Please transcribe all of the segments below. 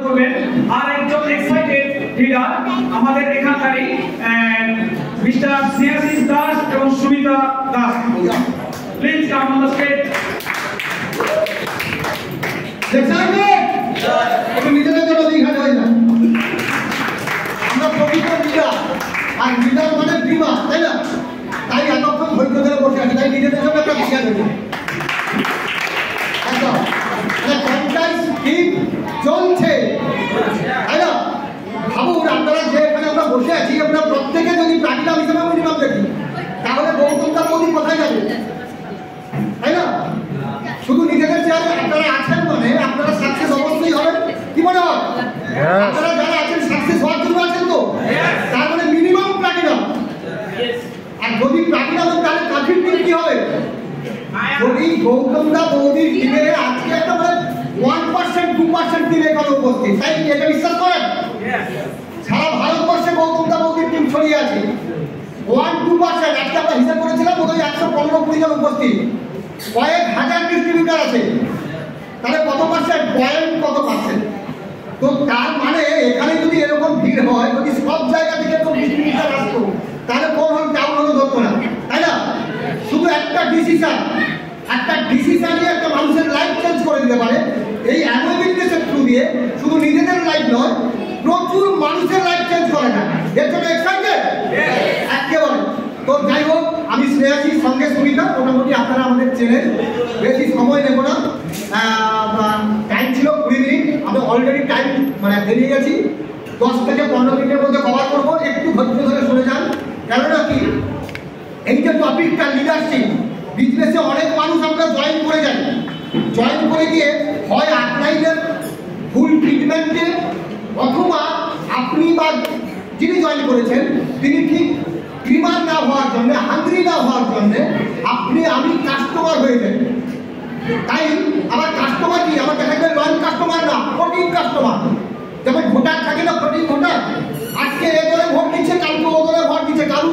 করবেন আর একজন excited leader আমাদের এখানকারই মিস্টার স্নেহাশিস দাস এবং Sumita Das. Please come on the stage. একটু নিজেদের জন্য দিঘাতে হয় না, আমরা প্রকৃত লিডার আর লিডার মানে বিমা, তাই না? তাই এতক্ষণ ধৈর্য ধরে বসে আছে, তাই নিজেদের জন্য একটা দিঘা দেবে। একদম মানে পঞ্চায়েত স্কিম চলছে, তাই না? ভাবুন আপনারা যে এখানে আমরা বসে আছি, আমরা প্রত্যেকে যদি প্লাটিনাম হিসেবে মিনিমাম দেখি, তাহলে গৌতমদা মোদী কোথায় যাবে, তাই না? শুধু নিজেদের চেয়ারে আপনারা আছেন মানে আপনারা সাকসেস অবশ্যই হবেন। কি মনে হয়? আপনারা যারা আছেন সাকসেস হওয়ার জন্য আছেন তো, তার মানে মিনিমাম প্লাটিনাম। আর যদি প্লাটিনাম তাহলে কাঠির টিম কি হবে? যদি গৌতমদা মোদীর টিমে আজকে একটা মানে 1% 2% টিম এখানে উপস্থিত, তাই কি এটা বিশ্বাস করেন? সারা ভারতবর্ষে গৌতমদা মোদীর টিম ছড়িয়ে আছে 1-2%। আজকে আমরা হিসাব করেছিলাম বোধহয় 115-20 জন উপস্থিত, কয়েক হাজার ডিস্ট্রিবিউটার আছে, তাহলে কত পার্সেন্ট, পয়েন্ট কত পার্সেন্ট? তো তার মানে এখানে যদি এরকম ভিড় হয়, যদি সব জায়গা থেকে তো ডিস্ট্রিবিউটার আসতো, তাহলে কোন হল টাউন হলো ধরতো না, তাই না? শুধু একটা ডিসিশনই একটা মানুষের লাইফ চেঞ্জ করে দিতে পারে। এই অ্যামওয়ে বিজনেসের থ্রু দিয়ে শুধু নিজেদের লাইফ নয়, প্রচুর মানুষের লাইফ চেঞ্জ করে না। এর জন্য এক্সাইটেড একেবারে। তো যাই হোক, আমি স্নেহাশিস সঙ্গে সুমিতা, মোটামুটি আপনারা আমাদের চেনেন, বেশি সময় নেব না। টাইম ছিল 20 মিনিট, আমি অলরেডি টাইম মানে বেরিয়ে গেছি। 10 থেকে 15 মিনিটের মধ্যে কভার করবো, একটু ধৈর্য ধরে শুনে যান। কেননা কি, এই যে টপিকটা লিডারশিপ, বিজনেসে অনেক মানুষ আমরা জয়েন করে যাই, জয়েন করে গিয়ে হয় আপলাইনের ফুল ট্রিটমেন্টে, অথবা আপনি বা যিনি জয়েন করেছেন তিনি ঠিক ক্রিমার না হওয়ার জন্য, হাঙ্গরি না হওয়ার জন্য আমি কাস্টমার হয়ে যাই। তাই আমার কাস্টমার কি, আমার দেখা যায় লয়াল কাস্টমার না, ফ্লোটিং কাস্টমার। যেমন ভোটার থাকে না, ফ্লোটিং ভোটার, আজকে এ দলে ভোট দিচ্ছে, কালকে ও দলে ভোট দিচ্ছে, কারু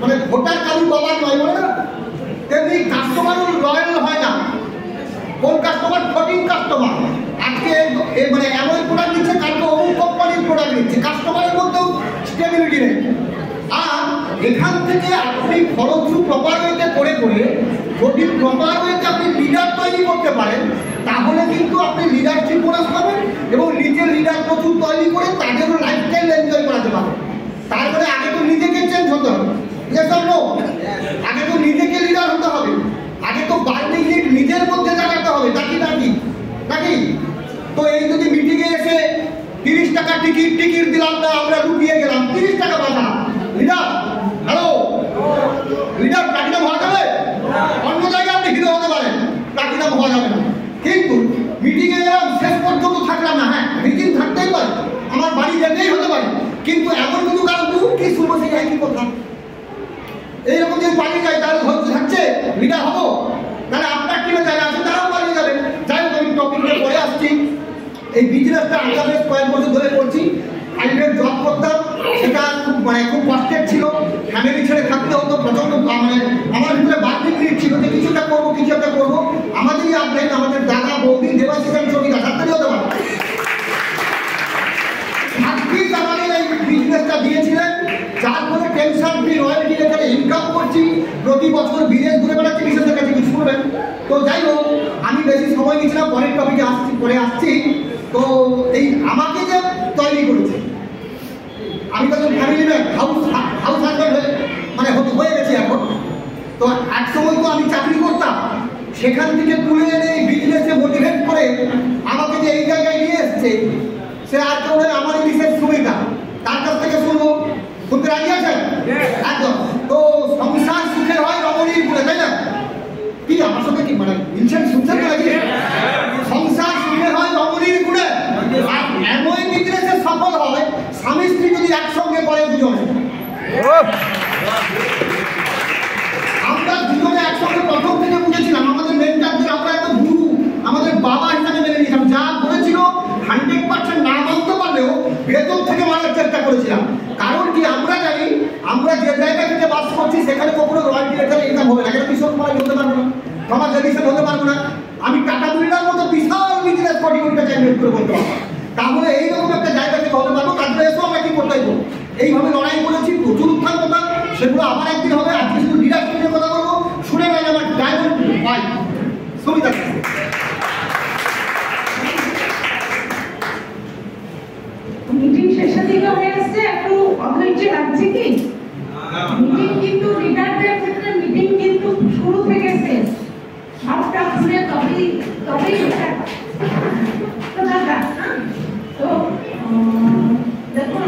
মানে ভোটার কারু বাবার নয়, বলে না? তেমনি কাস্টমারও লয়াল হয় না। কোন কাস্টমার? Floating customer. আজকে মানে এমন প্রোডাক্ট দিচ্ছে, কালকে অমুক কোম্পানির প্রোডাক্ট দিচ্ছে, কাস্টমারের মধ্যেও স্টেবিলিটি নেই। আর এখান থেকে আপনি ফলো থ্রু প্রপার ওয়েতে করে যদি প্রপার ওয়েতে আপনি লিডার তৈরি করতে পারেন, তাহলে কিন্তু আপনি লিডারশিপ বোনাস পাবেন এবং নিজের লিডার প্রচুর তৈরি করে তাদেরও লাইফস্টাইল এনজয় করাতে পারবেন। তারপরে আগে তো নিজেকে চেঞ্জ হতে হবে, আগে তো নিজেকে লিডার হতে হবে, আগে তো বার্নিং লিড নিজের মধ্যে জানাতে হবে, নাকি? তো এই যদি মিটিংয়ে এসে 30 টাকা টিকিট দিলাম না, আমরা লুকিয়ে গেলাম, 30 টাকা বাধা, লিডার হ্যালো লিডার প্লাটিনাম হওয়া যাবে? অন্য জায়গায় আপনি হিরো হতে পারেন, প্লাটিনাম হওয়া যাবে না। কিন্তু মিটিংয়ে গেলাম, শেষ পর্যন্ত থাকলাম না, হ্যাঁ মিটিং থাকতেই পারে, আমার বাড়ি যেতেই হতে পারে, কিন্তু এমন কিছু কারণ কি শুনবো সেই একই কথা। এইরকম যদি পালিয়ে যায় তাহলে ধৈর্য থাকছে, লিডার হবো? তাহলে আপনার টিমে যারা আছে তারাও পালিয়ে যাবে। যাই হোক, আমি টপিকটা পরে আসছি। এই বিজনেসটা আমরা বেশ কয়েক বছর ধরে করছি, প্রাইভেট জব করতাম, সেটা খুব কষ্টের ছিল, ফ্যামিলি ছেড়ে থাকতে হতো, প্রচন্ড মানে আমার ভিতরে বার্নিং নিড ছিল যে কিছু একটা করবো। আমাদেরই আপলাইন, আমাদের দাদা বৌদি দেবাশিসেন সঙ্গীতা সাথে হতে পারে, ভাগ্যিস আমাদের এই বিজনেসটা দিয়েছিলেন, যার ফলে টেনশন ফ্রি রয়্যালটি রেখে ইনকাম করছি, প্রতি বছর বিদেশ ঘুরে বেড়াচ্ছি, বিশেষের কাছে কিছু করবেন। তো যাই হোক, আমি বেশি সময় নিয়েছিলাম, পরের টপিকে আসছি। তো এই আমাকে যে তৈরি করেছে, আমি তো ফ্যামিলি ম্যান, হাউস হাজব্যান্ড হয়ে গেছি এখন। তো এক সময় তো আমি চাকরি করতাম, সেখান থেকে তুলে এনে এই বিজনেসে মোটিভেট করে আমাকে যে এই জায়গায় নিয়ে এসছে, সে আর কেউ নয়, আমারই বিশেষ সুবিধা। তার কাছ থেকে শুনতে রাজি আছেন? একদম। তো সংসার সুখের হয় রমণীর গুণে, তাই না? কি আমার সঙ্গে কি ইনসান শুনছেন তো নাকি? সংসার সুখের হয় রমণীর গুণে। আর এমন বিজনেসে সফল হয় স্বামী স্ত্রী যদি একসঙ্গে করে দুজনে। আমরা দুজনে একসঙ্গে প্রথম থেকে বুঝেছিলাম, আমাদের মেন্টারদের আমরা একটা গুরু, আমাদের বাবা হিসাবে মেনে নিয়েছিলাম। যা করেছিল 100% না মানতে পারলেও ভেতর থেকে মানার চেষ্টা করেছিলাম। কারণ কি, আমরা জানি আমরা যে জায়গা থেকে বাস করছি সেখানে কখনো রয়্যালটি রেখে ইনকাম হবে না। কেন? কিশোর কুমার হতে পারবো না, সমাজ এডিশন হতে পারবো না, আমি টাটা বিড়লার মতো বিশাল বিজনেস কোটি কোটি টাকা ইনভেস্ট করে করতে পারবো। তাহলে এই হয়ে আসছে, একটু অধৈর্য লাগছে কি? মিটিং কিন্তু লিডারদের ক্ষেত্রে মিটিং কিন্তু শুরু থেকে শেষ সবটা শুনে তবেই তো দাদা তো দেখুন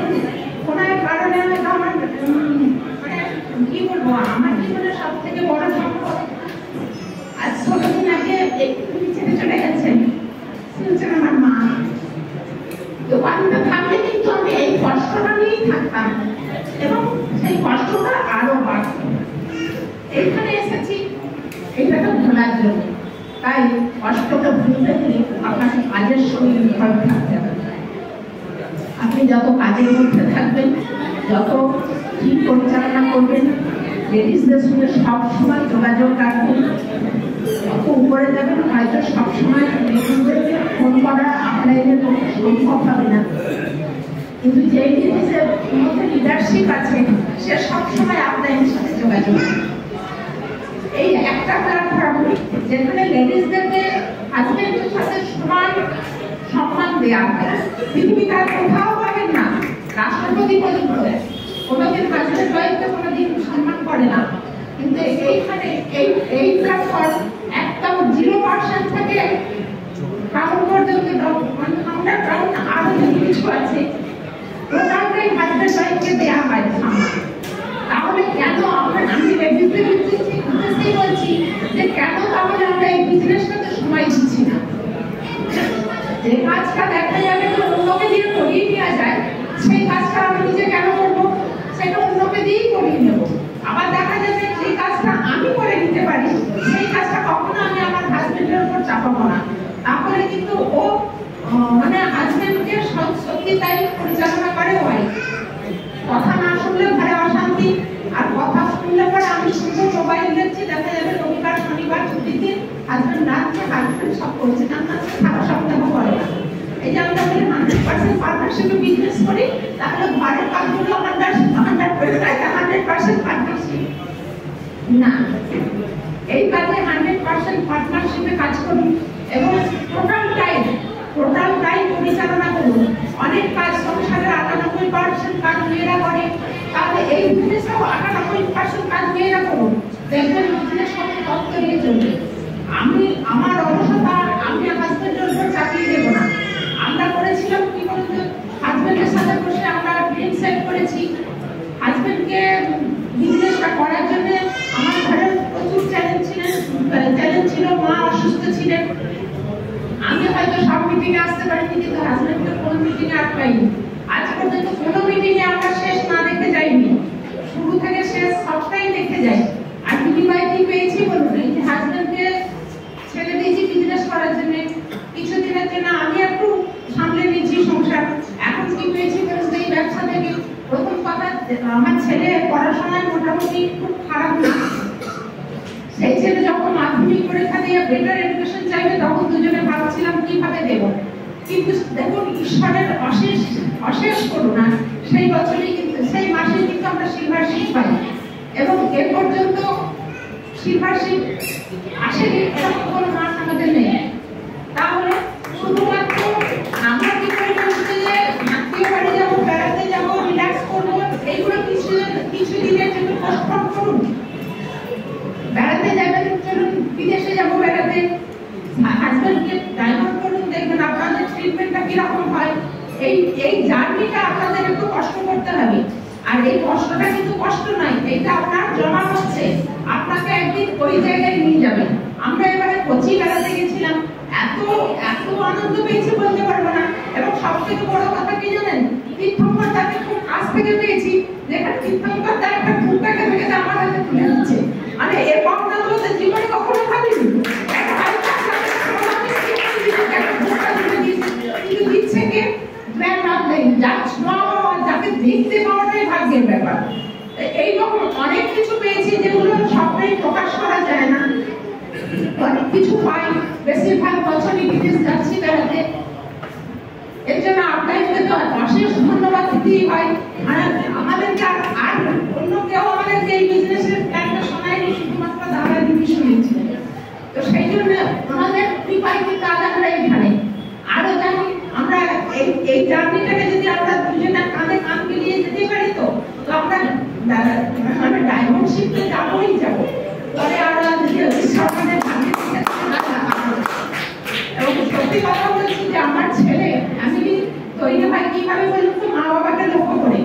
কোনো কারণে আমার মানে কি বলবো, আমার জীবনের সব থেকে বড় সম্পদ আজ 16 দিন আগে একটু ছেড়ে চলে গেছেন আমার মা। তো বাড়িতে থাকলে কিন্তু আমি এই কষ্টটা নিয়েই থাকতাম এবং সেই কষ্টটা আরো বাড়ত। এইখানে এসেছি এটাকে ভোলার জন্য, তাই কষ্টটা ভুলতে গেলে আপনাকে কাজের সঙ্গে নির্ভর থাকতে হবে। আপনি যত কাজের মধ্যে থাকবেন, যত ঠিক পরিচালনা করবেন, লেডিসদের সঙ্গে সবসময় যোগাযোগ রাখবেন, যত উপরে যাবেন হয়তো সবসময় লেডিসদেরকে ফোন করা আপনাদের পক্ষে সম্ভব হবে না, কিন্তু যে লেডিসের মধ্যে লিডারশিপ আছে সে সবসময় আপনাদের সাথে যোগাযোগ করবে। এই একটা প্ল্যাটফর্ম যেখানে লেডিসদেরকে হাজবেন্ডের সাথে সমান সম্মান দেওয়া হয়, পৃথিবীতে আর কোথাও পাবেন না। রাষ্ট্রপতি পর্যন্ত কোনোদিন হাজবেন্ড ওয়াইফকে কোনোদিন সম্মান করে না, কিন্তু এইখানে এই প্ল্যাটফর্ম একদম 0% থেকে কাউন্ট পর্যন্ত 100 কাউন্ট আরো কিছু আছে, টোটালটাই হাজবেন্ড ওয়াইফকে দেওয়া হয় সম্মান। তাহলে কেন আমি লেডিসদের উদ্দেশ্যেই বলছি যে কেন তাহলে আমরা এই বিজনেসটাতে সময় দিচ্ছি না? যে কাজটা দেখা যাবে যে অন্যকে দিয়ে করিয়ে নেওয়া যায়, সেই কাজটা আমি নিজে কেন করবো? সেটা অন্যকে দিয়েই করিয়ে নেবো। আবার দেখা যাবে সেই কাজটা আমি করে নিতে পারি, সেই কাজটা কখনো আমি আমার হাজবেন্ডের উপর চাপাবো না। তাহলে কিন্তু ও মানে হাজবেন্ডকে সত্যি তাই পরিচালনা করে হয়। কথা না শুনলে ঘরে অশান্তি, আর কথা শুনলে পরে আমি শুধু মোবাইল দেখছি, দেখা যাবে রবিবার শনিবার ছুটির দিন হাজবেন্ড রাখছে, হাজবেন্ড সব করছে না, সারা সপ্তাহ করে না। এই যে আমরা বলি 100% পার্টনারশিপে বিজনেস করি, তাহলে ঘরের কাজগুলো 100% পার্টনারশিপ না, এই কাজে 100% পার্টনারশিপে কাজ করুন এবং টোটাল টাইম পরিচালনা করুন। অনেক কাজ সংসারের 98% কাজ মেয়েরা করে, তাহলে এই বিজনেসেও 98% কাজ মেয়েরা করুন, দেখবেন বিজনেস সব তত্ত্ব নিয়ে চলবে। আমার অলসতা আমি হাজবেন্ডের উপর চাপিয়ে দেব না। আমরা করেছিলাম কি বলতে, হাজবেন্ডের সাথে বসে আমরা ড্রিম সেট করেছি। হাজবেন্ডকে বিজনেসটা করার জন্য আমার ঘরে প্রচুর চ্যালেঞ্জ ছিল, মা অসুস্থ ছিলেন, আমি হয়তো সব মিটিংয়ে আসতে পারিনি, কিন্তু হাজবেন্ডকে কোনো মিটিংয়ে আটকাইনি। আজ পর্যন্ত কোনো মিটিংয়ে আমরা শেষ না দেখে যাইনি, শুরু থেকে শেষ সবটাই দেখে যাই। আর বিনিময় কি পেয়েছি বলুন? এই যে হাজবেন্ডকে ছেড়ে দিয়েছি বিজনেস করার জন্য, কিছুদিনের জন্য আমি একটু সামলে নিয়েছি সংসার। এখন কি পেয়েছি বলুন? এই ব্যবসা থেকে প্রথম কথা, আমার ছেলে পড়াশোনায় মোটামুটি খুব খারাপ না, সেই ছেলে যখন মাধ্যমিক পরীক্ষা দিয়ে বেটার এডুকেশন চাইবে তখন দুজনে ভাবছিলাম কিভাবে দেব, কিন্তু দেখুন ঈশ্বরের অশেষ করুণা, সেই বছরই কিন্তু সেই মাসে কিন্তু আমরা সিলভারশিপ পাই এবং এ পর্যন্ত সিলভারশিপ আসেনি, এরকম কোনো মাস আমাদের নেই। তাহলে শুধুমাত্র আমরা কি করে বলতে যে আত্মীয় বাড়ি যাবো, বেড়াতে যাবো, রিল্যাক্স করবো, এইগুলো কিছু দিনের জন্য পোস্টপোন করুন। বেড়াতে যাবেন, চলুন বিদেশে যাবো বেড়াতে, হাজবেন্ডকে ডাইভার্ট করুন, দেখবেন আপনাদের ট্রিটমেন্টটা কিরকম হয়। এই জার্নিটা আপনাদের একটু কষ্ট করতে হবে, আর এই কষ্টটা কিন্তু কষ্ট নয়, এটা আপনার জমা হচ্ছে, আপনাকে একদিন ওই জায়গায় নিয়ে যাবে। আমরা এবারে কোচি বেড়াতে গেছিলাম, এত আনন্দ পেয়েছি বলতে পারবো না, এবং সব থেকে বড় কথা কি জানেন, তীর্থঙ্কর তাকে খুব কাছ থেকে পেয়েছি, যেখানে তীর্থঙ্কর তার একটা ফুলটাকে ভেঙে আমার হাতে তুলে দিচ্ছে, মানে এর ভাবনা তো জীবনে কখনো ভাবিনি। দিচ্ছে কে যাকে দেখতে পাওয়াটাই ভাগ্যের ব্যাপার। এইরকম অনেক কিছু পেয়েছি যেগুলো সবটাই প্রকাশ করা যায় না, অনেক কিছু পাই, বেশিরভাগ বছরই বিদেশ যাচ্ছি বেড়াতে। এর জন্য আপনাকে তো অশেষ ধন্যবাদ দিতেই হয়। আমাদেরকে আর অন্য কেউ আমাদেরকে এই বিজনেসের প্ল্যানটা শোনায়নি, শুধুমাত্র দাদা দিদি শুনেছিলেন। তো সেই জন্য আমাদের কৃপায় কিন্তু আলাদা এখানে আরো জানি আমরা এই জার্নিটাকে যদি আমরা দুজনে কাঁধে কাঁধ মানে ডায়মন্ড শিখতে যাবোই যাবো, পরে আমরা ঈশ্বরের ভাগ্যে এবং সত্যি কথা বলছি যে আমার ছেলে ফ্যামিলি তৈরি হয় কিভাবে বলুন তো, মা বাবাকে লক্ষ্য করে।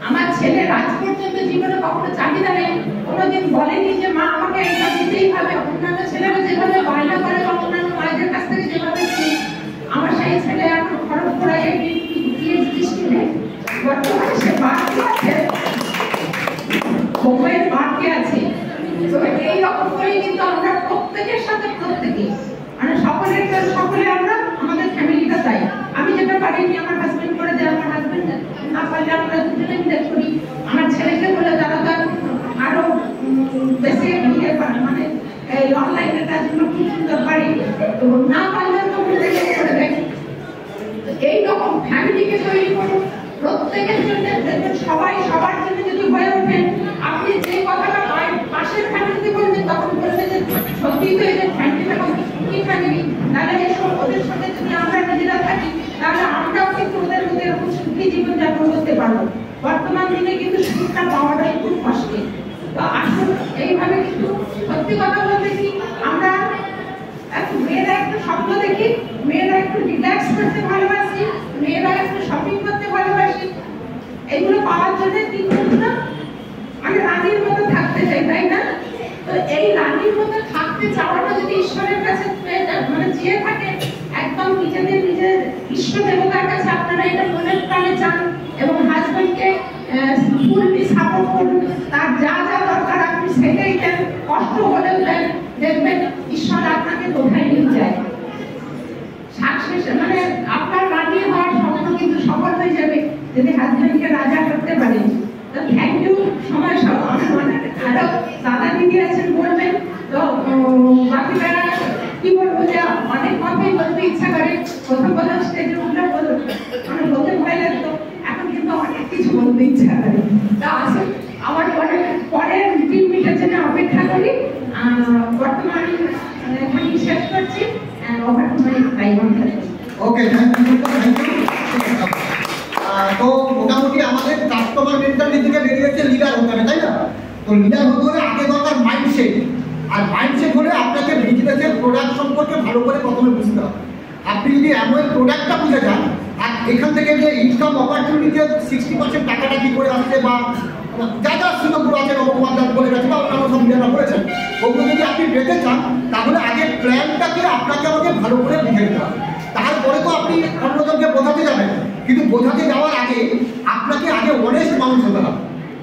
আমার ছেলে আজ পর্যন্ত জীবনে কখনো চাহিদা নেই, কোনোদিন বলেনি যে মা আমাকে এটা দিতেই হবে। অন্যান্য ছেলেরা যেভাবে বায়না করে বা অন্যান্য মায়েদের কাছ থেকে যেভাবে নিই, আমার সেই ছেলে এখন খড়গপুরে পিএইচডি স্টুডেন্ট, বর্তমানে সে বাড়তি আছে, মুম্বাইয়ের বাড়তি আছে। তো এইরকম করেই কিন্তু আমরা প্রত্যেকের সাথে প্রত্যেকে মানে সকলে আমরা আমাদের ফ্যামিলিটা চাই। আমি যেটা পারিনি আমার হাজবেন্ড করে দেয়, আমার হাজবেন্ড না পারলে আমরা দুজনে মিলে করি। আমার ছেলেকে বলে তারা তার আরো বেশি মানে এই অনলাইনের কাজগুলো খুব সুন্দর পারি, তো না পারলে করে দেয়। এইরকম ফ্যামিলিকে তৈরি করুন প্রত্যেকের জন্য, দেখবেন সবাই সবার জন্য যদি হয়ে ওঠেন। আপনি যে কথাটা পাশের ফ্যামিলিতে বলবেন তখন বলবে যে সত্যি তো এই ফ্যামিলিটা কত সুখী ফ্যামিলি, তাহলে এসব ওদের সাথে যদি আমরা নিজেরা থাকি তাহলে আমরাও কিন্তু ওদের মধ্যে এরকম সুখী জীবনযাপন করতে পারবো। বর্তমান দিনে কিন্তু সুখটা পাওয়াটা খুব কষ্টের। তো আসুন এইভাবে কিন্তু সত্যি কথা বলতে কি আমরা মেয়েরা একটু স্বপ্ন দেখি, মেয়েরা একটু রিল্যাক্স করতে ভালোবাসি, মেয়েরা একটু শপিং করতে ভালোবাসি। এগুলো পাওয়ার জন্য তিন বন্ধুরা আমি রানীর মতো থাকতে চাই, তাই না? তো এই রানীর মতো থাকতে চাওয়াটা যদি ঈশ্বরের কাছে মানে চেয়ে থাকে, একদম নিজের ইষ্ট দেবতার কাছে আপনারা এটা মনের প্রাণে চান এবং হাজবেন্ডকে ফুললি সাপোর্ট করুন, তার যা যা দরকার আপনি সেটাই দেন, কষ্ট হলেও দেন, দেখবেন ঈশ্বর আপনাকে কোথায় নিয়ে যায়। সাকসেস মানে আপনার রানী হওয়ার স্বপ্ন কিন্তু সফল হয়ে যাবে যদি হাজবেন্ডকে রাজা করতে পারেন। তো থ্যাংক ইউ। সময় সব অনেক আরো দাদা দিদি আছেন বলবেন, তো বাকিরা কি বলবো যে অনেক কথাই বলতে ইচ্ছা করে। প্রথম স্টেজে উঠলে মানে বলতে ভয় লাগতো, এখন কিন্তু অনেক কিছু বলতে ইচ্ছা করে। তা আসুন আমার পরের 3 মিনিটের জন্য অপেক্ষা করি। বর্তমানে এখানে শেষ করছি। Over to my time. Okay, তো মোটামুটি আমাদের কাস্টমার মেন্টালিটি থেকে বেরিয়েছে লিডার হতে হবে, তাই না? তো লিডার হতে হলে আগে দরকার মাইন্ডসেট, আর মাইন্ডসেট হলে আপনাকে বিজনেসের প্রোডাক্ট সম্পর্কে ভালো করে প্রথমে বুঝতে হবে। আপনি যদি এমন প্রোডাক্টটা বুঝে যান আর এখান থেকে যে ইনকাম অপরচুনিটি 60% টাকাটা কি করে আসছে বা যা যা সুযোগগুলো আছে রকমাদার বলে গেছে বা অন্যান্য সব যারা বলেছেন, ওগুলো যদি আপনি পেতে চান তাহলে আগে প্ল্যানটাকে আপনাকে আমাকে ভালো করে বুঝে নিতে হবে। তারপরে তো আপনি অন্যজনকে বোঝাতে যাবেন, কিন্তু বোঝাতে যাওয়ার আগে আপনাকে আগে অনেস্ট মানুষ হতে হবে,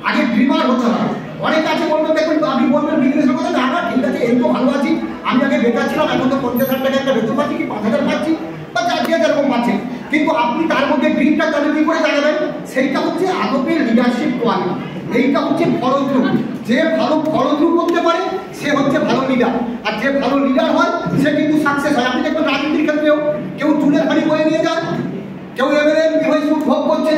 আগে ড্রিমার হতে হবে। অনেক আছে বলবেন, দেখুন আপনি বলবেন বিজনেসের কথা, না না ঠিক আছে এই তো ভালো আছি, আমি আগে বেকার ছিলাম, এখন তো 50,000 টাকা একটা বেতন পাচ্ছি কি 5,000 পাচ্ছি বা যা যেরকম পাচ্ছেন, কিন্তু আপনি তার মধ্যে ড্রিমটা তাহলে কি করে জানাবেন? সেইটা হচ্ছে আদপের লিডারশিপ কোয়ালিটি। এইটা হচ্ছে ফলো থ্রু। যে ভালো ফলো থ্রু করতে পারে সে হচ্ছে ভালো লিডার, আর যে ভালো লিডার হয় সে কিন্তু সাকসেস হয়। আপনি দেখবেন রাজনীতির ক্ষেত্রেও কেউ চুলের হাড়ি বয়ে নিয়ে যান, কেউ এমএলএ এমপি হয়ে সুখ ভোগ করছে।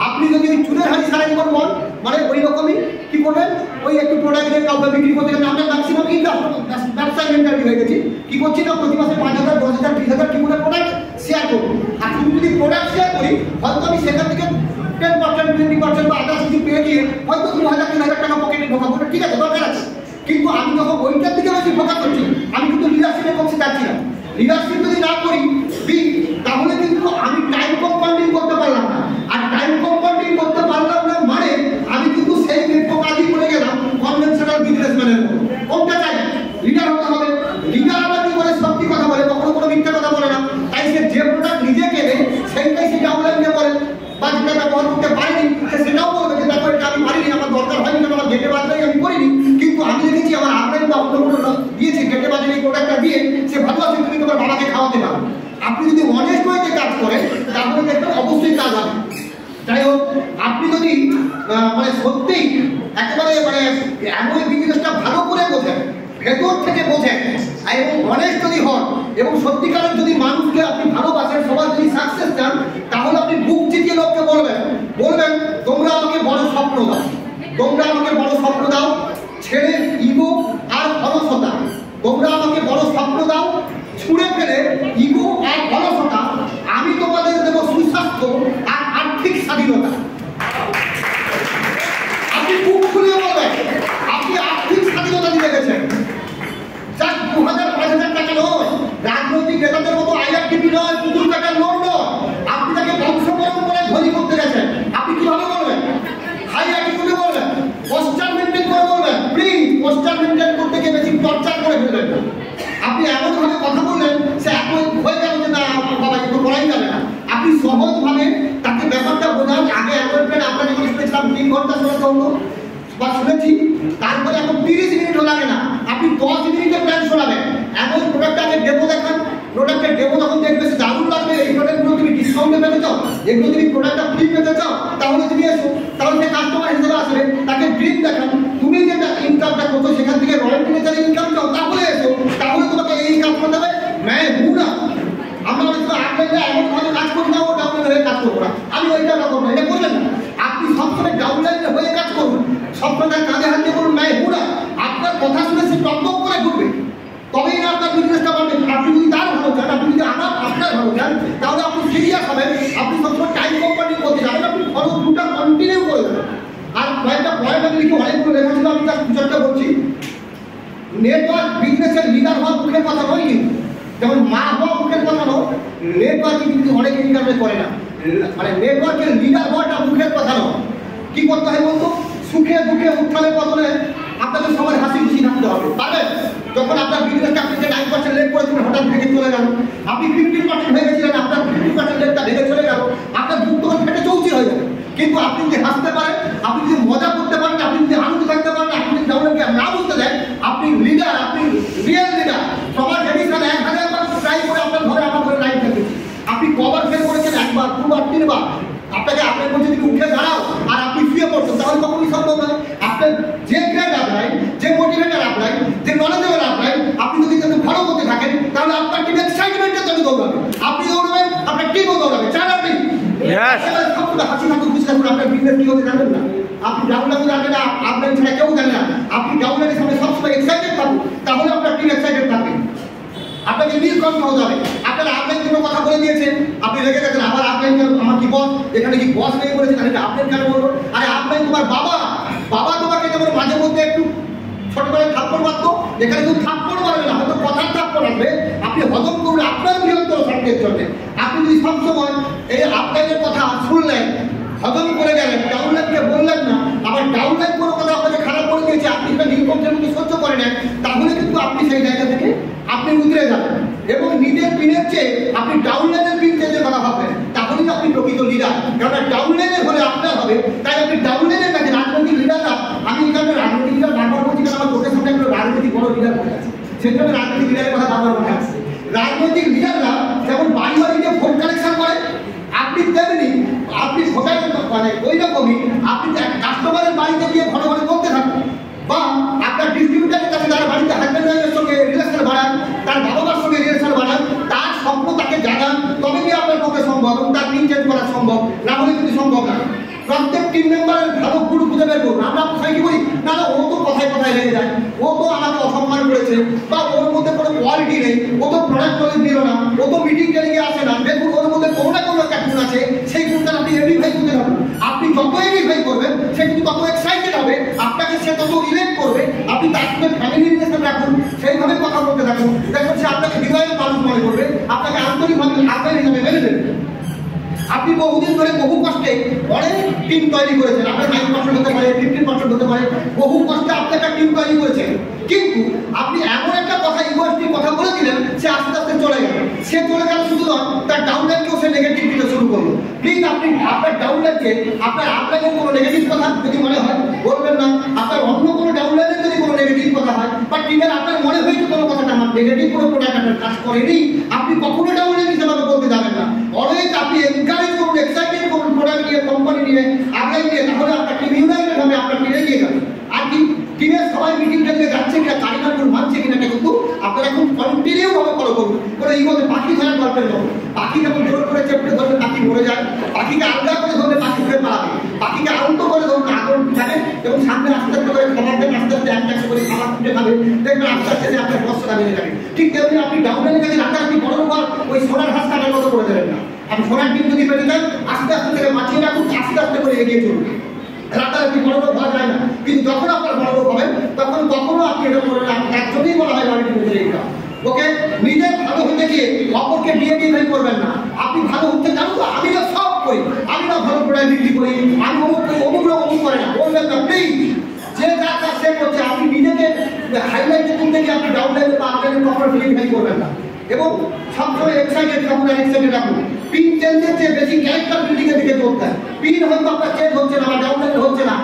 আপনি যদি চুলের হাড়ি সারা জীবন বল মানে ওই রকমই কি করবেন, ওই একটু প্রোডাক্টের কাউকে বিক্রি করতে গেলে আমরা ম্যাক্সিমাম কিন্তু ব্যবসায় মেন্টালিটি হয়ে গেছি। কি করছি না প্রতি মাসে 5,000 10,000 20,000 কি করে প্রোডাক্ট শেয়ার করবো। আর শুধু যদি প্রোডাক্ট শেয়ার করি হয়তো আমি সেখান থেকে 10% 20% বা আদার্স কিছু পেয়ে গিয়ে হয়তো 2,000 3,000 টাকা পকেটে ঢোকাবো, ঠিক আছে দরকার আছে। কিন্তু আমি যখন ওইটার দিকে বেশি ফোকাস করছি, আমি কিন্তু লিডারশিপের পক্ষে যাচ্ছি না। লিডারশিপ যদি না করি তাহলে কিন্তু আমি টাইম কম্পাউন্ডিং করতে পারলাম না, আর টাইম কম্পাউন্ডিং করতে পারলাম না মানে আমি কিন্তু সেই কাজই করে গেলাম কনভেনশনাল বিজনেসম্যানের মতো। কোনটা চাই? লিডার হতে হবে। লিডার আবার কি বলে সত্যি কথা বলে, কখনো কোনো মিথ্যা কথা বলে না। তাই সে যে প্রোডাক্ট নিজে কেনে সেইটাই সে ডাউনলোড নিয়ে বলে, বা যেটা ব্যবহার করতে পারিনি সেটাও বলবে যে দেখো এটা আমি পারিনি, আমার দরকার হয়নি, আমার গেটে বাজলেই আমি করিনি, কিন্তু আমি দেখেছি আমার আপনার বা অন্য কোনো দিয়েছি গেটে বাজলে এই প্রোডাক্টটা দিয়ে সে ভালো আছে, তুমি তোমার বাবাকে খাওয়াতে পারো। আপনি যদি অনেস্ট হয়ে কাজ করেন তাহলে দেখবেন অবশ্যই কাজ হবে। যাই হোক, আপনি যদি মানে সত্যিই একেবারে মানে এমন বিজনেসটা ভালো করে বোঝেন, ভেতর থেকে বোঝেন এবং অনেস্ট যদি হন এবং সত্যিকারের যদি মানুষকে আপনি ভালোবাসেন, সবার যদি সাকসেস চান, তাহলে আপনি বুক চিতিয়ে লোককে বলবেন তোমরা আমাকে বড় স্বপ্ন দাও, তোমরা আমাকে বড় স্বপ্ন দাও, ছেড়ে ইগো আর অলসতা, তোমরা আমাকে বড় স্বপ্ন দাও, ছুঁড়ে ফেলে ইগো আর অলসতা, আমি তোমাদের দেব সুস্বাস্থ্য আর আর্থিক স্বাধীনতা। আপনি 3 ঘন্টা শোনাতে হতো বা শুনেছি, তারপরে এখন 30 মিনিটও লাগে না, আপনি 10 মিনিটে প্ল্যান শোনাবেন। এমন প্রোডাক্টটা আগে ডেমো দেখান, প্রোডাক্টের ডেমো যখন দেখবে সে দারুণ লাগবে, এই প্রোডাক্টগুলো তুমি ডিসকাউন্টে পেতে চাও, এগুলো তুমি প্রোডাক্টটা ফ্রি পেতে চাও, তাহলে তুমি এসো, তাহলে সে কাস্টমার হিসেবে আসবে, তাকে ড্রিম দেখান। তুমি যেটা ইনকামটা করছো সেখান থেকে রয়্যালটি নেচারে ইনকাম চাও, তাহলে এসো, তাহলে তোমাকে এই কাজ করতে হবে। না আমরা অনেক আপনাকে এমন ভাবে কাজ করি না, ও ডাউনলাইন হয়ে কাজ করবো না, আমি ওইটা রকম না, এটা করবেন না। আপনি সবসময় ডাউনলাইন হয়ে কাজ করুন, সবসময় কাঁধে হাত দিয়ে করুন, নাই হুড়া আপনার কথা শুনে সে টকটক করে ঘুরবে, তবেই না আপনার বিজনেসটা বাড়বে। আপনি যদি তার ভালো চান, আপনি যদি আপনার ভালো চান, তাহলে আপনি সিরিয়াস হবেন, আপনি সবসময় টাইম কোম্পানি করতে যাবেন, আপনি ফলো দুটা কন্টিনিউ করে দেবেন। আর কয়েকটা পয়েন্ট আমি লিখে অনেকগুলো লেখা ছিল, আমি তার বিচারটা বলছি। নেটওয়ার্ক বিজনেসের লিডার হওয়ার মুখের কথা নয়, কিন্তু যেমন মা হওয়া মুখের কথা নয়, নেটওয়ার্কিং কিন্তু অনেকে ইন্টারনেট করে না, মানে নেটওয়ার্কের লিডার হওয়াটা মুখের কথা নয়। কি করতে হয় বলতো? সুখে দুঃখে উত্থানে পতনে আপনাকে সবাই হাসি খুশি থাকতে হবে, পারবেন? যখন আপনার বিজনেসটা আপনি যে 9% লেট করেছিলেন হঠাৎ ভেঙে চলে গেল, আপনি 15% হয়ে গেছিলেন, আপনার 50% লেটটা ভেঙে চলে গেল, আপনার যুক্ত থেকে 34 হয়ে যাবে। কিন্তু আপনি যদি হাসতে পারেন, আপনি যদি মজা করতে পারেন, আপনি যদি আনন্দ থাকতে পারেন, আপনি যদি ডাউনলোডকে না বুঝতে দেন, আপনি লিডার, আপনি রিয়েল লিডার। সবার ভেবেছিলেন 1000 বার ট্রাই করে আপনার ঘরে আমার ঘরে লাইভ দেখেছি, আপনি কবার ফেল করেছেন? 1 বার 2 বার 3 বার। আপনাকে আপনার মধ্যে যদি উঠে দাঁড়াও আর আপনি শুয়ে পড়ছেন, তাহলে কখনই সম্ভব নয়। আপনার যে গ্রেড আপনার, যে মোটিভেটার আপনার, যে নলেজেবল আপনার, আপনি যদি কিন্তু ভালো করতে থাকেন, তাহলে আপনার টিম এক্সাইটমেন্টের জন্য দৌড়াবে, আপনি দৌড়াবেন, আপনার টিমও দৌড়াবে। চান আপনি হাসি থাকুন, খুশি থাকুন, আপনার বিজনেস কি হতে জানেন না, আপনি ডাউনলাইনে জানেন না, আপনার ছাড়া কেউ জানে না, আপনি ডাউনলাইনের সামনে সবসময় এক্সাইটেড থাকুন, তাহলে আপনার টিম এক্সাইটেড থাকবে। আপনাকে নির্কণ্ঠ হতে হবে। আপনারা আপলাইন কোনো কথা বলে দিয়েছেন, আপনি রেখে গেছেন, আবার আপলাইন আমার কি বস, এখানে কি বস নেই বলেছে, তাহলে আপলাইন কেন বলবো? আরে আপলাইন তোমার বাবা, বাবা তোমাকে যেমন মাঝে মধ্যে একটু ছোটবেলায় থাপ্পড় মারতো, এখানে কেউ থাপ্পড় মারবে না, হয়তো কথার থাপ্পড় আসবে, আপনি হজম করুন আপনার বৃহত্তর স্বার্থের জন্য। আপনি যদি সবসময় এই আপলাইনের কথা শুনলেন, হজম করে গেলেন, ডাউনলাইনকে বললেন না, আবার ডাউনলাইন কোনো কথা আপনাকে খারাপ করে দিয়েছে, আপনি সেটা নির্বন্ধের মধ্যে সহ্য করে নেন, তাহলে কিন্তু আপনি সেই জায়গা থেকে আপনি উতরে যাবেন এবং নিজের পিনের চেয়ে আপনি ডাউনলাইনের পিন চেঞ্জের কথা ভাববেন, তাহলেই আপনি প্রকৃত লিডার। কারণ ডাউনলাইনের হলে আপনার হবে, তাই আপনি ডাউনলাইনের কাছে রাজনৈতিক লিডাররা, আমি এখানে রাজনৈতিক লিডার বারবার বলছি, কারণ আমার চোখের সামনে একটা রাজনৈতিক বড় লিডার বসে আছে, সেই জন্য রাজনৈতিক লিডারের কথা বারবার মনে আসছে। রাজনৈতিক লিডাররা যেমন বাড়ি বাড়িতে ভোট কালেকশন করে, আপনি তেমনি আপনি ভোটার মানে ওই রকমই আপনি কাস্টমারের বাড়িতে গিয়ে ঘন ঘন বলতে থাকুন, বা আপনার ডিস্ট্রিবিউটারের কাছে যারা বাড়িতে হাজব্যান্ড ওয়াইফের সঙ্গে রিলেশন বাড়ান, তার বাবা মার সঙ্গে রিলেশন বাড়ান, তার স্বপ্ন তাকে জানান, তবে কি আপনার পক্ষে সম্ভব এবং তার পিন চেঞ্জ করা সম্ভব, না হলে কিন্তু সম্ভব না। প্রত্যেক টিম মেম্বারের ভালো গুরু খুঁজে বের করুন। আমরা কোথায় কি বলি, না না ও তো কথায় কথায় লেগে যায়, ও তো আমাকে অসম্মান করেছে, বা ওর মধ্যে কোনো কোয়ালিটি নেই, ও তো প্রোডাক্ট নলেজ দিল না, ও তো মিটিং টেলিংয়ে আসে না, দেখুন ওর মধ্যে কোনো না কোনো একটা গুণ আছে, সেই গুণটা আপনি এডিফাই করতে থাকুন। আপনি যত এডিফাই করবেন সে কিন্তু তত এক্সাইটেড হবে, আপনাকে সে তত রিলেট করবে, আপনি তার সঙ্গে ফ্যামিলি রিলেশন রাখুন, সেইভাবে কথা বলতে থাকুন, দেখুন সে আপনাকে হৃদয়ের মানুষ মনে করবে, আপনাকে আন্তরিকভাবে আপনার হিসাবে মেনে নেবে। আপনি বহুদিন ধরে বহু কষ্টে অনেক টিম তৈরি করেছেন, আপনার 9% হতে পারে, 15% হতে পারে, বহু কষ্টে আপনি একটা টিম তৈরি করেছেন, কিন্তু আপনি এমন একটা কথা ইগোয়েস্টিক কথা বলে দিলেন, সে আস্তে আস্তে চলে গেল। সে চলে গেল শুধু নয়, তার ডাউনলাইনকেও সে নেগেটিভ দিতে শুরু করলো। প্লিজ আপনি আপনার ডাউনলাইনকে, আপনার আপলাইনের কোনো নেগেটিভ কথা যদি মনে হয় বলবেন না, আপনার অন্য কোনো ডাউনলাইনের যদি কোনো নেগেটিভ কথা হয়, বা টিমের আপনার মনে হয়েছে কোনো কথাটা আমার নেগেটিভ কোনো প্রোডাক্ট আপনার কাজ করেনি, আপনি কখনো ডাউনলাইন হিসেবে বলতে যাবেন না। অলওয়েজ আপনি এনকারেজ করুন, এক্সাইটেড করুন প্রোডাক্ট নিয়ে, কোম্পানি নিয়ে, আপলাইন নিয়ে, তাহলে আপনার টিম ইউনাইটেড হবে, আপনার টিমে এগিয়ে যাবে। আর কি টিমের সবাই মিটিং টেলিংয়ে যাচ্ছে কিনা, কারিগর মানছে কিনা, কিন্তু আপনারা এখন কন্টিনিউ ভাবে ফলো করুন। কোনো ইগোতে পাখি ধরার গল্পের মতো, পাখি যখন জোর করে চেপটে ধরলে পাখি মরে যায়, পাখিকে আলগা করে ধরলে পাখি ঘুরে পালাবে, পাখিকে আলতো করে ধরুন আগুন থাকে এবং সামনে আস্তে আস্তে করে খাবার দেন, আস্তে আস্তে একটা করে খাবার তুলে খাবে, দেখবেন আস্তে আস্তে আপনার কষ্টটা বেড়ে যাবে। ঠিক তেমনি আপনি ডাউনলাইনের কাছে রাতারাতি বড় বড় ওই সোনার হাঁস কাটার মতো করে দেবেন না। আপনি সোনার ডিম যদি পেতে দেন, আস্তে আস্তে থেকে মাছিয়ে রাখুন, আস্তে আস্তে করে এগিয়ে চলুন। রাতারাতি বড় বড় হওয়া যায় না, কিন্তু যখন আপনার বড় বড় হবেন তখন কখনো আপনি এটা করবেন না। একজনই বলা হয় বাড়ির ভিতরে এটা, ওকে? নিজের ভালো হতে গিয়ে অপরকে ডিএডিফাই করবেন না। আপনি ভালো হতে জানো তো, আমি না সব করি, আমি না ভালো প্রোডাক্ট বিক্রি করি, আমি অমুক করি, অমুক করে না, বলবেন না প্লিজ। যে যা কাজ সে করছে, আপনি নিজেকে হাইলাইটে তুলতে গিয়ে আপনি ডাউনলাইনে বা আপলাইনে কখনো ডিএডিফাই করবেন না। এবং সবসময় এক্সাইটেড থাকুন, এক্সাইটেড রাখুন। পিন চেঞ্জের চেয়ে বেশি ক্যারেক্টার বিল্ডিং এর দিকে চলতে হয়। পিন হয়তো আপনার চেঞ্জ হচ্ছে না বা ডাউনলাইন হচ্ছে না,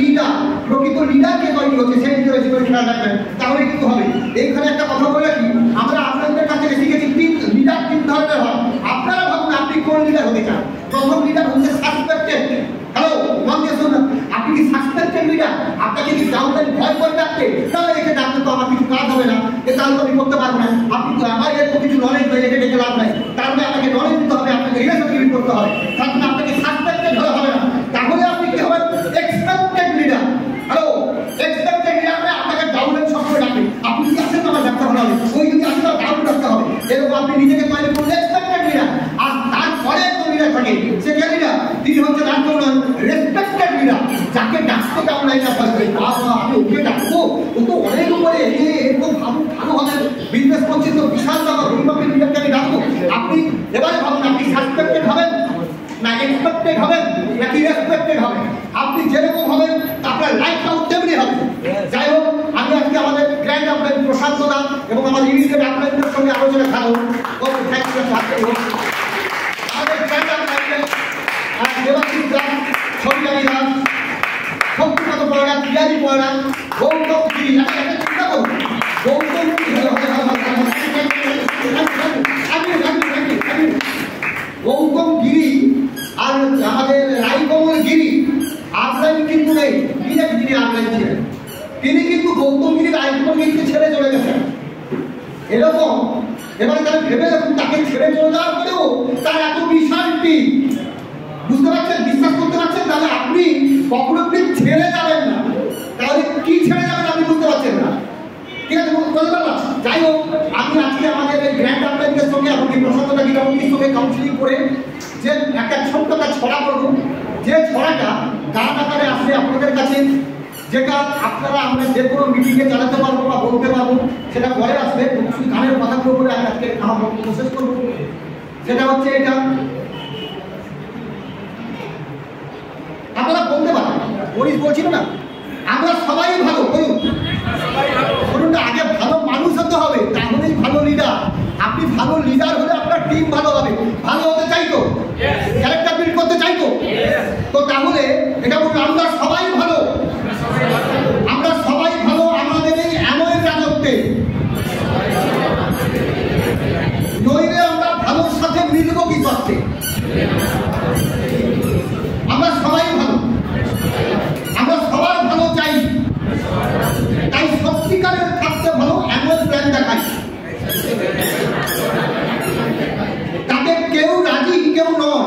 লিডার, প্রকৃত লিডারকে তৈরি হচ্ছে সেই দিকে বেশি করে খেয়াল রাখবেন, তাহলে কিন্তু হবে। এইখানে একটা কথা বলে রাখি, আমরা আপনাদের কাছে শিখেছি লিডার 3 ধরনের হয়। আপনারা ভাবুন আপনি কোন লিডার হতে চান। প্রথম লিডার হচ্ছে সাসপেক্টেড। হ্যালো, মন দিয়ে শুনুন, আপনি কি সাসপেক্টেড লিডার? আপনাকে কি ডাউনলাইন ভয় করে ডাকতে, তাহলে একে ডাকতে তো আমার কিছু কাজ হবে না, এ তাহলে তো আমি করতে পারবো না। আপনি তো আমার এর কিছু নলেজ নেই, একে ডেকে লাভ নাই। তার মানে আপনাকে নলেজ দিতে হবে, আপনাকে রিলেশন বিল্ড করতে হবে, তার মানে আপনাকে সাসপেক্টেড হলে হবে না। তাহলে আপনি কি হবেন? Expected leader. Hello, expected leader মানে আপনাকে ডাউনলাইন সবসময় ডাকবে। আপনি কি আসেন আমার ডাকতে হবে, ওই যদি আসেন ডাউন ডাকতে হবে, এরকম আপনি নিজেকে তৈরি করুন এক্সপেক্টেড লিডার। আর তারপরে একজন লিডার থাকে, সে কে লিডার? তিনি হচ্ছেন আর কেউ নয়, রেসপেক্টেড লিডার, যাকে ডাকতে ডাউনলাইন না থাকবে। আমি ওকে ডাকবো, ও তো অনেক উপরে, এরকম ভালোভাবে বিজনেস করছে, তো বিশাল টাকা পরিমাপের লিডারকে আমি ডাকবো। আপনি এবারে ভাবুন, আপনি সাসপেক্টেড হবেন না এক্সপেক্টেড হবেন নাকি রেসপেক্টেড হবেন? আপনি যেরকম হবেন আপনার লাইফটাও তেমনি হবে। যাই হোক, আমি আজকে আমাদের গ্র্যান্ড আপলাইন প্রশান্ত দা এবং আমাদের ইউনিটেড আপলাইনদের সঙ্গে আলোচনা খাবো। আমাদের গ্র্যান্ড আপলাইনের দেবাশিস দাস, সঞ্জয় দাস, শক্তিগত পড়া, পিয়াজি পড়া, গৌতম গিরি, একটা চিন্তা করুন, গৌতম গৌতম গিরি আর আমাদের রায়কমল গিরি আপলাইন কিন্তু নেই, তিনি আপলাইন ছিলেন। তিনি কিন্তু গৌতম গিরি রায়কমল গিরিকে ছেড়ে চলে গেছেন। এরকম এবারে তারা ভেবে দেখুন, তাকে ছেড়ে চলে যাওয়ার পরেও তার এত বিশাল টিম, বুঝতে পারছেন, বিশ্বাস করতে পারছেন? তাহলে আপনি কখনো ছেড়ে যাবেন না। তাহলে কি ছেড়ে যাবেন আপনি বুঝতে পারছেন না, ঠিক আছে? বলতে পারলাম। যাই হোক, আমি আজকে আমাদের এই গ্র্যান্ড আপলাইনদের সঙ্গে এমনকি প্রশান্তটা গীতামন্দির সঙ্গে কাউন্সিলিং করে যে একটা ছোট্ট একটা ছড়া করবো, যে ছড়াটা গান আকারে আসলে আপনাদের কাছে, যেটা আপনারা আমরা যে কোনো মিটিংয়ে চালাতে পারবো বা বলতে পারবো, সেটা পরে আসবে। শুধু গানের কথাগুলো বলে আমি আজকে আমার বক্তব্য শেষ করবো। সেটা হচ্ছে এটা, আপনারা বলতে পারেন, মনীষ বলছিল না, আমরা সবাই ভালো, বলুন বলুন না, আগে ভালো মানুষ হতে হবে, তাহলেই ভালো লিডার। আপনি ভালো লিডার হলে আপনার টিম ভালো হবে। ভালো হতে চাইতো, ক্যারেক্টার বিল্ড করতে চাইতো, তো তাহলে এটা বলুন আমরা সবাই ভালো, আমরা সবাই ভালো আমাদের এই এমন রাজত্বে, নইলে আমরা ভালোর সাথে মিলবো কি করতে? আমরা সবাই ভালো, আমরা সবার ভালো চাই, তাই সত্যিকারের থাকতে ভালো এমন প্ল্যান দেখাই। তাতে কেউ রাজি কেউ নয়,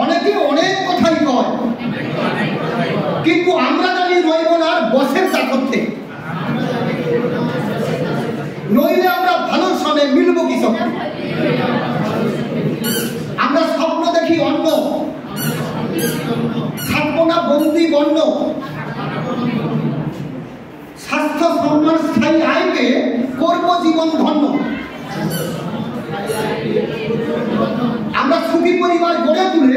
অনেকে অনেক কথাই কয়, কিন্তু আমরা জানি রইব না বসের দাপত্যে, নইলে আমরা ভালোর সঙ্গে মিলবো কি সঙ্গে? আমরা স্বপ্ন দেখি অন্য, থাকবো না বন্দি বন্য, স্বাস্থ্য সম্মান স্থায়ী আইবে করবো জীবন ধন্য। আমরা সুখী পরিবার গড়ে তুলে